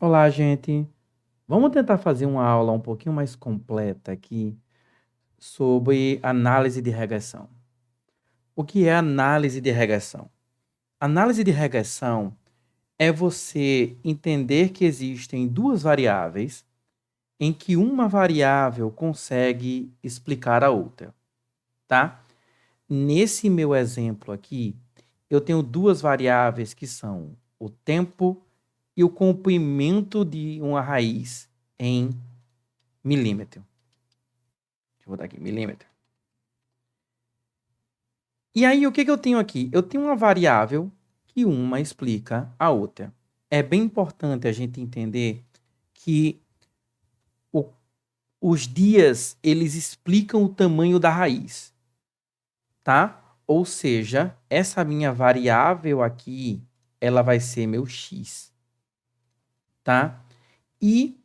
Olá, gente. Vamos tentar fazer uma aula um pouquinho mais completa aqui sobre análise de regressão. O que é análise de regressão? Análise de regressão é você entender que existem duas variáveis em que uma variável consegue explicar a outra, tá? Nesse meu exemplo aqui, eu tenho duas variáveis que são o tempo e o comprimento de uma raiz em milímetro. Deixa eu botar aqui, milímetro. E aí, o que eu tenho aqui? Eu tenho uma variável que uma explica a outra. É bem importante a gente entender que o, os dias, eles explicam o tamanho da raiz, tá? Ou seja, essa minha variável aqui, ela vai ser meu x, tá? E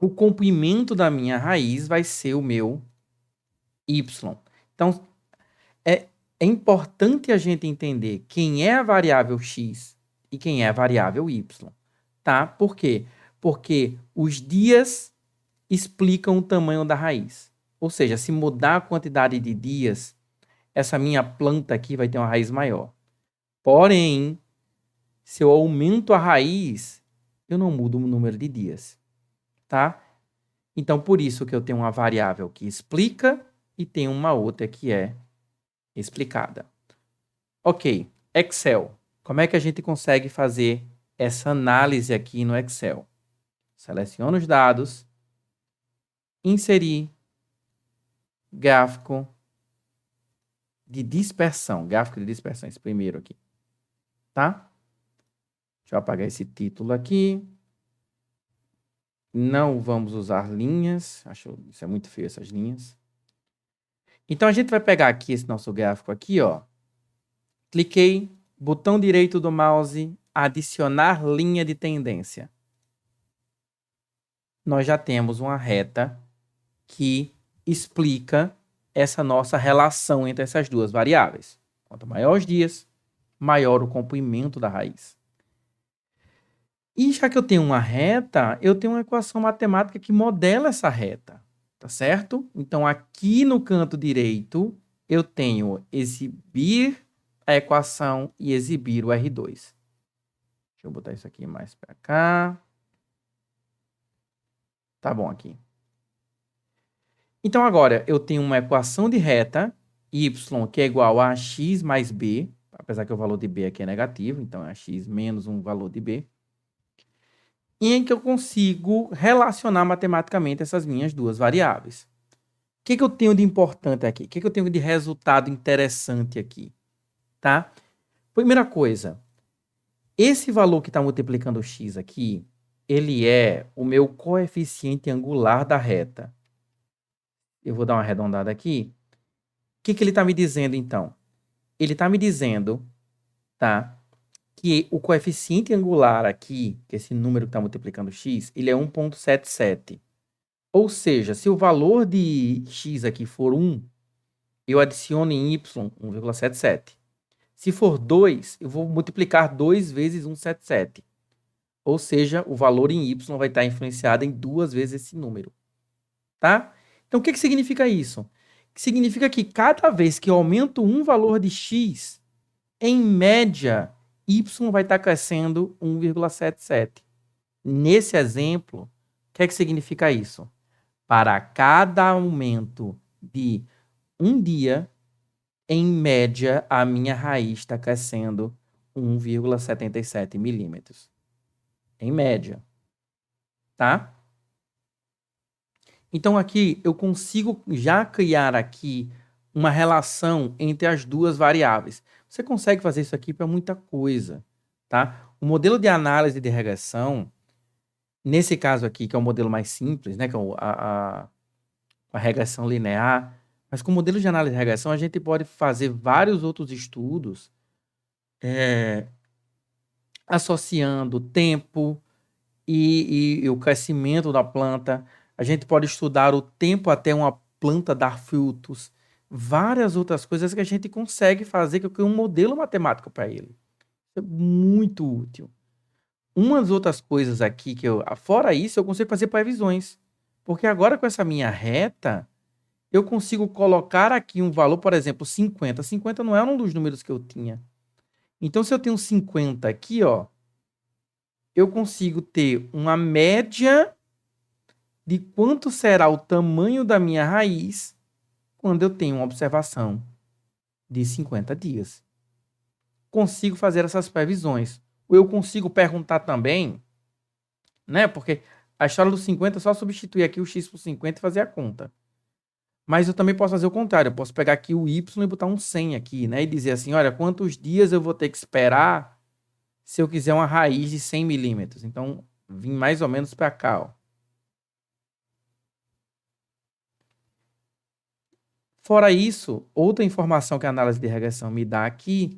o comprimento da minha raiz vai ser o meu y. Então, é, é importante a gente entender quem é a variável x e quem é a variável y, tá? Por quê? Porque os dias explicam o tamanho da raiz. Ou seja, se mudar a quantidade de dias, essa minha planta aqui vai ter uma raiz maior. Porém, se eu aumento a raiz, eu não mudo o número de dias, tá? Então, por isso que eu tenho uma variável que explica e tem uma outra que é explicada. Ok, Excel. Como é que a gente consegue fazer essa análise aqui no Excel? Seleciona os dados, inserir gráfico de dispersão. Gráfico de dispersão, esse primeiro aqui, tá? Deixa eu apagar esse título aqui. Não vamos usar linhas. Acho isso é muito feio, essas linhas. Então, a gente vai pegar aqui esse nosso gráfico aqui, ó. Cliquei, botão direito do mouse, adicionar linha de tendência. Nós já temos uma reta que explica essa nossa relação entre essas duas variáveis. Quanto maior os dias, maior o comprimento da raiz. E já que eu tenho uma reta, eu tenho uma equação matemática que modela essa reta, tá certo? Então, aqui no canto direito, eu tenho exibir a equação e exibir o R2. Deixa eu botar isso aqui mais para cá. Tá bom aqui. Então, agora, eu tenho uma equação de reta, y, que é igual a x mais b, apesar que o valor de b aqui é negativo, então é x menos um valor de b, e em que eu consigo relacionar matematicamente essas minhas duas variáveis. O que eu tenho de importante aqui? O que eu tenho de resultado interessante aqui? Tá? Primeira coisa, esse valor que está multiplicando o x aqui, ele é o meu coeficiente angular da reta. Eu vou dar uma arredondada aqui. O que ele está me dizendo, então? Ele está me dizendo, tá, que o coeficiente angular aqui, que é esse número que está multiplicando x, ele é 1,77. Ou seja, se o valor de x aqui for 1, eu adiciono em y 1,77. Se for 2, eu vou multiplicar 2 vezes 1,77. Ou seja, o valor em y vai estar influenciado em 2 vezes esse número. Tá? Então, o que significa isso? Significa que cada vez que eu aumento um valor de x, em média, y vai estar crescendo 1,77. Nesse exemplo, o que significa isso? Para cada aumento de um dia, em média, a minha raiz está crescendo 1,77 milímetros. Em média. Tá? Então, aqui, eu consigo já criar aqui uma relação entre as duas variáveis. Você consegue fazer isso aqui para muita coisa, tá? O modelo de análise de regressão, nesse caso aqui, que é o modelo mais simples, né, que é a regressão linear, mas com o modelo de análise de regressão, a gente pode fazer vários outros estudos associando tempo e o crescimento da planta. A gente pode estudar o tempo até uma planta dar frutos. Várias outras coisas que a gente consegue fazer, que eu crio um modelo matemático para ele. É muito útil. Umas outras coisas aqui que fora isso, eu consigo fazer previsões. Porque agora com essa minha reta, eu consigo colocar aqui um valor, por exemplo, 50. 50 não é um dos números que eu tinha. Então, se eu tenho 50 aqui, ó, eu consigo ter uma média de quanto será o tamanho da minha raiz quando eu tenho uma observação de 50 dias. Consigo fazer essas previsões. Ou eu consigo perguntar também, né? Porque a história dos 50 é só substituir aqui o x por 50 e fazer a conta. Mas eu também posso fazer o contrário. Eu posso pegar aqui o y e botar um 100 aqui, né? E dizer assim, olha, quantos dias eu vou ter que esperar se eu quiser uma raiz de 100 milímetros. Então, vim mais ou menos para cá, ó. Fora isso, outra informação que a análise de regressão me dá aqui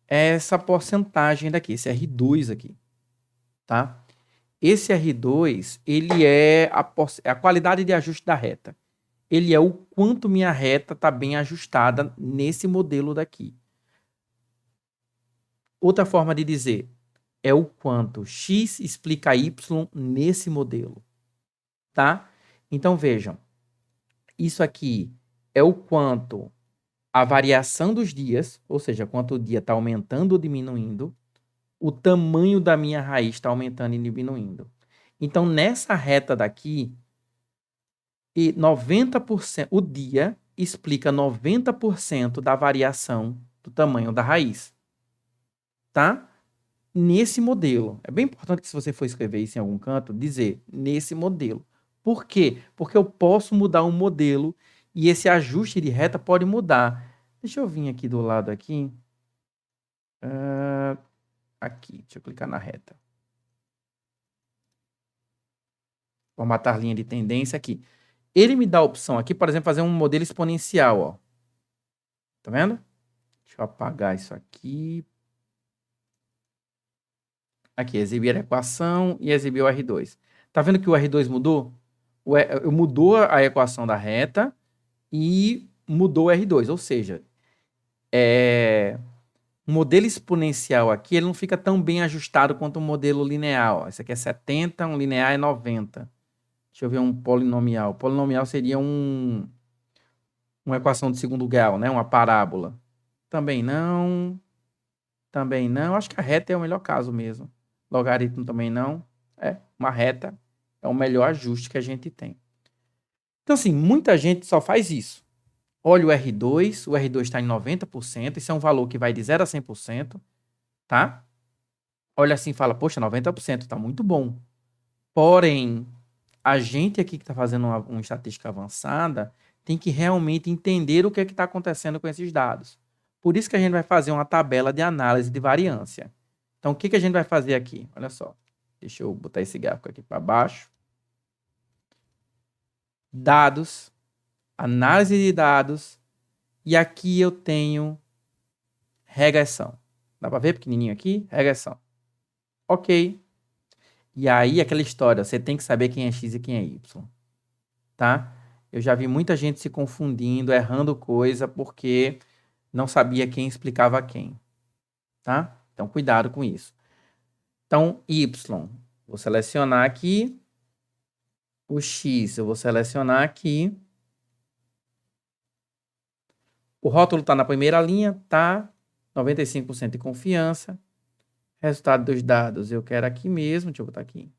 é essa porcentagem daqui, esse R2 aqui, tá? Esse R2, ele é a qualidade de ajuste da reta. Ele é o quanto minha reta está bem ajustada nesse modelo daqui. Outra forma de dizer é o quanto x explica y nesse modelo, tá? Então, vejam, isso aqui é o quanto a variação dos dias, ou seja, quanto o dia está aumentando ou diminuindo, o tamanho da minha raiz está aumentando e diminuindo. Então, nessa reta daqui, 90%, o dia explica 90% da variação do tamanho da raiz. Tá? Nesse modelo. É bem importante que se você for escrever isso em algum canto, dizer nesse modelo. Por quê? Porque eu posso mudar um modelo e esse ajuste de reta pode mudar. Deixa eu vir aqui do lado aqui. Aqui, deixa eu clicar na reta. Formatar linha de tendência aqui. Ele me dá a opção aqui, por exemplo, fazer um modelo exponencial, ó. Tá vendo? Deixa eu apagar isso aqui. Aqui, exibir a equação e exibir o R2. Tá vendo que o R2 mudou? Mudou a equação da reta e mudou o R2. Ou seja, o modelo exponencial aqui ele não fica tão bem ajustado quanto o modelo linear. Ó. Esse aqui é 70, um linear é 90. Deixa eu ver um polinomial. Polinomial seria uma equação de segundo grau, né? Uma parábola. Também não. Também não. Acho que a reta é o melhor caso mesmo. Logaritmo também não. Uma reta é o melhor ajuste que a gente tem. Então, assim, muita gente só faz isso. Olha o R2 está em 90%, isso é um valor que vai de 0 a 100%, tá? Olha assim e fala, poxa, 90%, está muito bom. Porém, a gente aqui que está fazendo uma estatística avançada tem que realmente entender o que está acontecendo com esses dados. Por isso que a gente vai fazer uma tabela de análise de variância. Então, o que a gente vai fazer aqui? Olha só. Deixa eu botar esse gráfico aqui para baixo. Dados, análise de dados, e aqui eu tenho regressão. Dá para ver pequenininho aqui? Regressão. Ok. E aí, aquela história, você tem que saber quem é X e quem é Y. Tá? Eu já vi muita gente se confundindo, errando coisa, porque não sabia quem explicava quem. Tá? Então, cuidado com isso. Então, Y, vou selecionar aqui. O X, eu vou selecionar aqui. O rótulo está na primeira linha, tá? 95% de confiança. Resultado dos dados, eu quero aqui mesmo. Deixa eu botar aqui.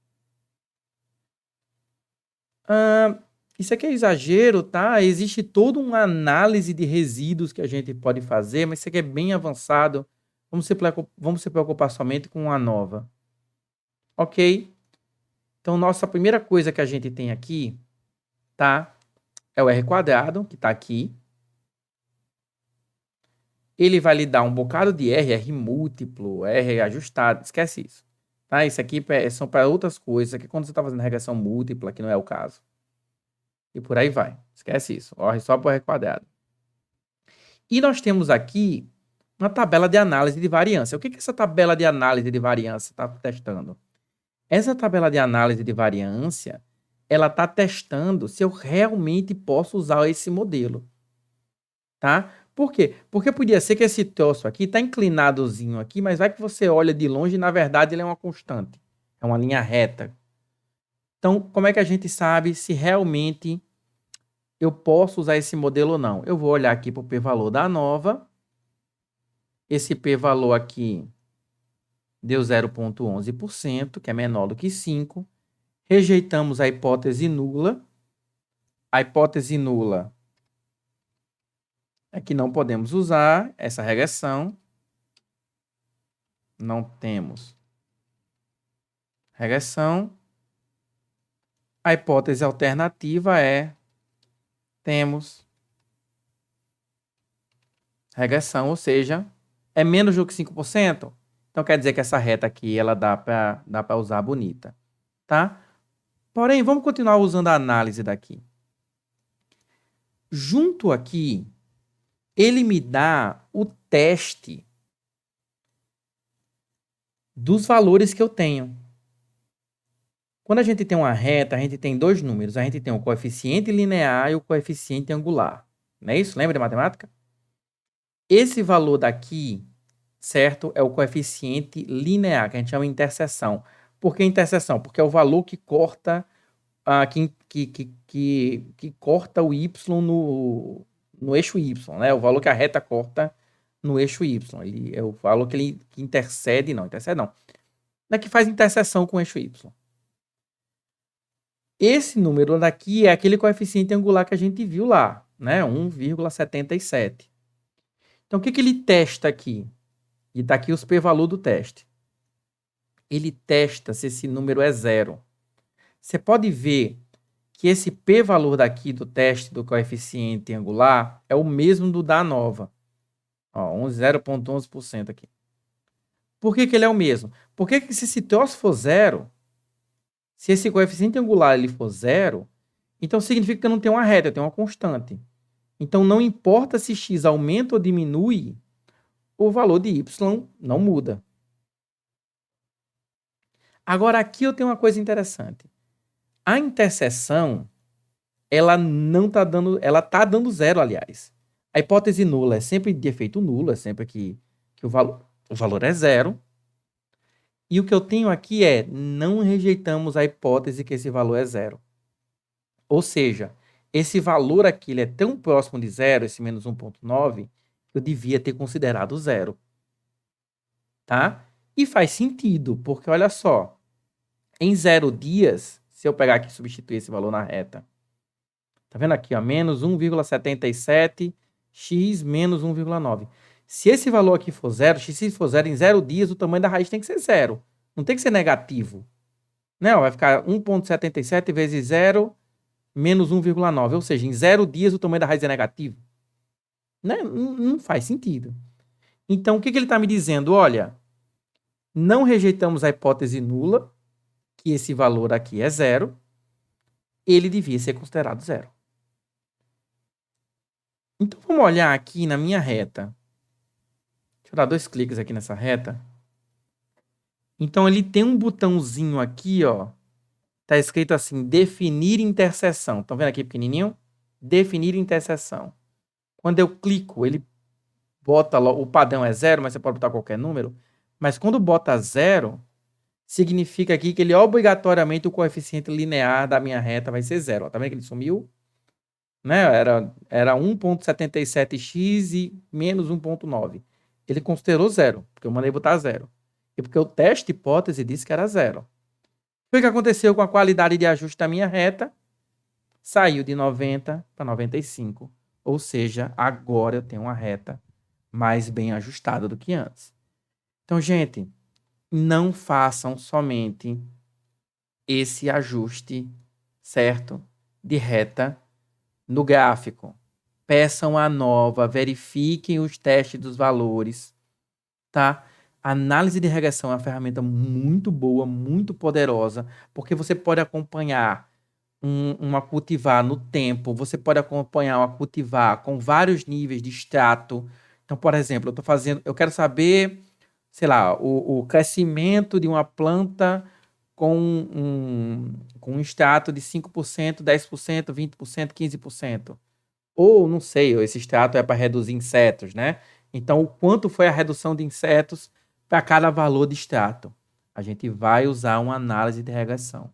Isso aqui é exagero, tá? Existe toda uma análise de resíduos que a gente pode fazer, mas isso aqui é bem avançado. Vamos se preocupar somente com uma nova. Ok? Então, nossa primeira coisa que a gente tem aqui, tá? É o R quadrado, que está aqui. Ele vai lhe dar um bocado de R múltiplo, R ajustado, esquece isso. Tá? Isso aqui são para outras coisas, aqui quando você está fazendo regressão múltipla, que não é o caso. E por aí vai, esquece isso, corre só para o R quadrado. E nós temos aqui uma tabela de análise de variância. O que essa tabela de análise de variância está testando? Essa tabela de análise de variância, ela está testando se eu realmente posso usar esse modelo. Tá? Por quê? Porque podia ser que esse troço aqui está inclinadozinho aqui, mas vai que você olha de longe e, na verdade, ele é uma constante. É uma linha reta. Então, como é que a gente sabe se realmente eu posso usar esse modelo ou não? Eu vou olhar aqui para o p-valor da nova. Esse p-valor aqui deu 0,11%, que é menor do que 5. Rejeitamos a hipótese nula. A hipótese nula é que não podemos usar essa regressão. Não temos regressão. A hipótese alternativa é temos regressão, ou seja, é menos do que 5%. Então quer dizer que essa reta aqui ela dá para usar bonita, tá? Porém, vamos continuar usando a análise daqui. Junto aqui, ele me dá o teste dos valores que eu tenho. Quando a gente tem uma reta, a gente tem dois números. A gente tem o coeficiente linear e o coeficiente angular. Não é isso? Lembra de matemática? Esse valor daqui, certo, é o coeficiente linear, que a gente chama de interseção. Por que interseção? Porque é o valor que corta, que corta o y no eixo y, né? O valor que a reta corta no eixo y. Ele é o valor que intercede, não é que faz interseção com o eixo y. Esse número daqui é aquele coeficiente angular que a gente viu lá, né? 1,77. Então, o que ele testa aqui? E está aqui os p-valor do teste. Ele testa se esse número é zero. Você pode ver que esse p-valor daqui do teste do coeficiente angular é o mesmo do da nova. 0,11% aqui. Por que ele é o mesmo? Porque se esse troço for zero, se esse coeficiente angular ele for zero, então significa que eu não tenho uma reta, eu tenho uma constante. Então, não importa se x aumenta ou diminui, o valor de y não muda. Agora, aqui eu tenho uma coisa interessante. A interseção, ela não está dando, ela está dando zero, aliás. A hipótese nula é sempre de efeito nulo, é sempre que o valor é zero. E o que eu tenho aqui é, não rejeitamos a hipótese que esse valor é zero. Ou seja, esse valor aqui ele é tão próximo de zero, esse menos 1,9, que eu devia ter considerado zero. Tá? E faz sentido, porque olha só, em 0 dias, se eu pegar aqui e substituir esse valor na reta, tá vendo aqui, ó, menos 1,77, x menos 1,9. Se esse valor aqui for zero, se for zero em 0 dias, o tamanho da raiz tem que ser zero. Não tem que ser negativo. Não, vai ficar 1,77 vezes 0 menos 1,9. Ou seja, em 0 dias o tamanho da raiz é negativo. Né? Não faz sentido. Então, o que ele está me dizendo? Olha, não rejeitamos a hipótese nula, que esse valor aqui é zero, ele devia ser considerado zero. Então, vamos olhar aqui na minha reta. Deixa eu dar 2 cliques aqui nessa reta. Então, ele tem um botãozinho aqui, ó. Tá escrito assim, definir interseção. Estão vendo aqui pequenininho? Definir interseção. Quando eu clico, ele bota, o padrão é zero, mas você pode botar qualquer número. Mas quando bota zero, significa aqui que ele obrigatoriamente, o coeficiente linear da minha reta vai ser zero. Ó, tá vendo que ele sumiu? Né? Era 1,77x e menos 1,9. Ele considerou zero, porque eu mandei botar zero. E porque o teste hipótese disse que era zero. O que aconteceu com a qualidade de ajuste da minha reta? Saiu de 90 para 95. Ou seja, agora eu tenho uma reta mais bem ajustada do que antes. Então, gente, não façam somente esse ajuste, certo? De reta no gráfico. Peçam a nova, verifiquem os testes dos valores, tá? A análise de regressão é uma ferramenta muito boa, muito poderosa, porque você pode acompanhar uma cultivar no tempo, você pode acompanhar uma cultivar com vários níveis de extrato. Então, por exemplo, eu quero saber, sei lá, o crescimento de uma planta com um extrato de 5%, 10%, 20%, 15%. Ou, não sei, esse extrato é para reduzir insetos, né? Então, o quanto foi a redução de insetos para cada valor de extrato? A gente vai usar uma análise de regressão.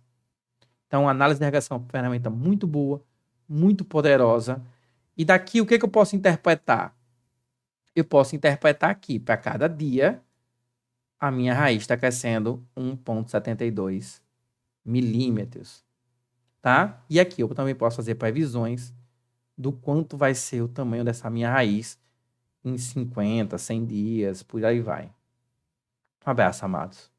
Então, a análise de regressão é uma ferramenta muito boa, muito poderosa. E daqui, o que eu posso interpretar? Eu posso interpretar aqui, para cada dia, a minha raiz está crescendo 1,72 milímetros, tá? E aqui eu também posso fazer previsões do quanto vai ser o tamanho dessa minha raiz em 50, 100 dias, por aí vai. Um abraço, amados.